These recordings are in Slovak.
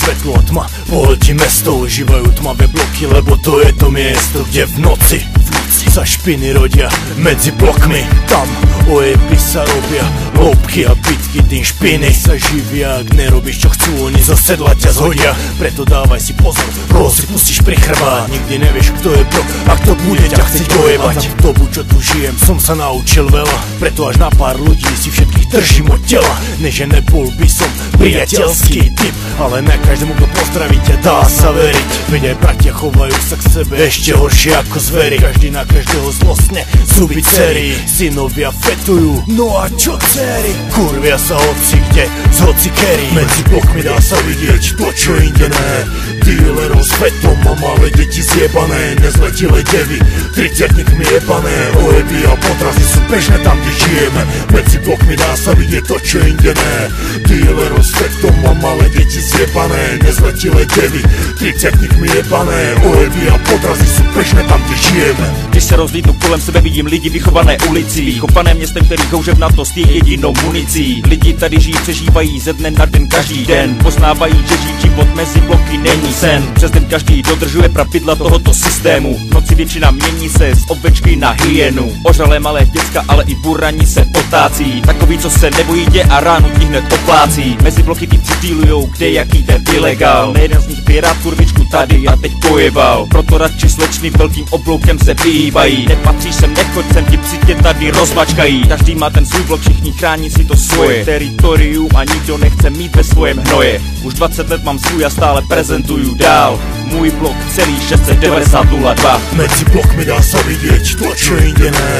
svetlo a tma pohltí mesto, užívajú tmavé bloky, lebo to je to miesto, kde v noci sa špiny rodia medzi blokmi. Tam ojeby sa robia lobky a bitky, tým špiny sa živia. Ak nerobíš čo chcú, oni zo sedla ťa zhodia. Preto dávaj si pozor, koho si pustíš pri chrbát. Nikdy nevieš kto je bro, a kto bude ťa chcieť ojebať. Za dobu čo tu žijem som sa naučil veľa, preto až na pár ľudí si všetkých držím od tela. Neže nebol by som priateľský typ, ale na každému kto pozdraví ťa dá sa veriť. Veď aj bratia chovajú sa k sebe ešte horšie ako zveri. Každý na každého zlostne zuby cerí. Synovia fetujú, no a čo dcery? Kurvia sa hoci kde, z hoci kery. Medzi blokmi dá sa vidieť to čo inde ne. Dealerov s fetom a malé deti zjebané, nezletilé devy, 30-tníkmi jebané. Ojeby a potrazy sú bežné tam kde žijeme. Medzi blokmi dá sa vidieť to čo inde ne. Dealerov s fetom a malé deti zjebané, nezletilé devy, 30-tníkmi jebané. Ojeby a potrazy sú bežné tam kde žijeme. Když se rozlídnu kolem sebe, vidím lidi vychované ulicí, vychované městem, který houževnatost je jedinou municí. Lidi tady žijí, přežívají ze dne na den každý den, poznávají, že žít život mezi bloky není sen. Přes den každý dodržuje pravidla tohoto systému. V noci většina mění se z ovečky na hyenu. Ožralé malé děcka, ale i burani se otácí. Takový, co se nebojí dě a ránu ti hned oplácí. Mezi bloky týpci dealujou, kde jaký ten ilegál. Nejeden z nich by rád kurvičku tady a teď pojebal. Proto radši slečny velkým obloukem se vyhýbají. Nepatříš sem, nechoď sem, ti psi tě tady rozmačkají. Každý má ten svůj blok, všichni chrání si to svoje teritorium a nikdo nechce mít ve svém hnoje. Už 20 let mám svůj a stále prezentuju dál. Můj blok celý 690-02. Medzi blokmi dá sa vidieť to čo inde ne.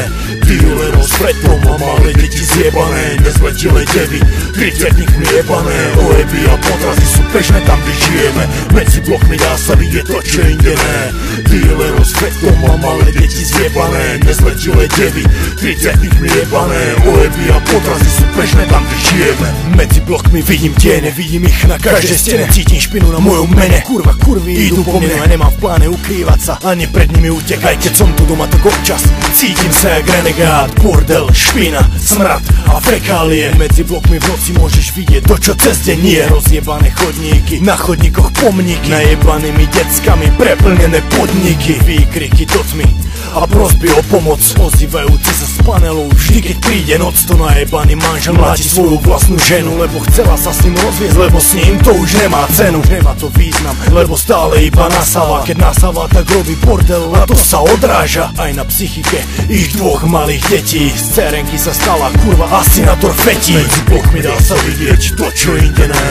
Dealerov s fetom a malé deti zjebané, nezletilé devy, 30-tníkmi jebané. Ojeby a potrazy sú bežné tam kde žijeme. Medzi blokmi dá sa vidieť to čo inde ne. Dealerov s fetom a malé deti zjebané, nezletilé devy, 30-tníkmi jebané. Ojeby a potrazy sú bežné tam kde žijeme. Medzi blokmi vidím tiene, vidím ich na každej stene. Cítim špinu na mojom mene, kurva kurvy idú po mne. A nemám v pláne ukrývať sa, ani pred nimi utekať. Keď som tu doma tak občas cítim sa jak renegát. Bordel, špina, smrad a fekálie. Medzi blokmi v noci môžeš vidieť to čo cez deň nie. Rozjebané chodníky, na chodníkoch pomníky, najebanými deckami preplnené podniky. Výkriky do tmy a prosby o pomoc, ozývajúci sa z panelov vždy keď príde noc. To najebaný manžel mláti svoju vlastnú ženu, lebo chcela sa s ním rozviesť, lebo s ním to už nemá cenu. Už nemá to význam, lebo stále iba nasáva. Keď nasáva, tak robí bordel a to sa odráža aj na psychike ich dvoch malých detí. Z cerenky sa stala kurva asinátor fetí. Medzi blokmi dá sa vidieť to čo inde ne.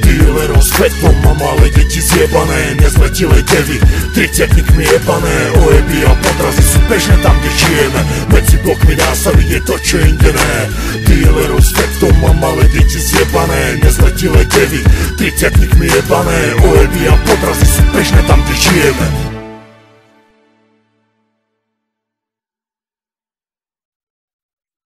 Dealerov s fetom a malé deti zjebané, nezletilé devy, 30-tníkmi jebané. Ojeby a potrazy sú bežné tam kde žijeme. Medzi blokmi dá sa vidieť to čo inde ne. Dealerov s fetom a malé deti zjebané, nezletilé devy, 30-tníkmi jebané. Ojeby a potrazy sú bežné tam kde žijeme.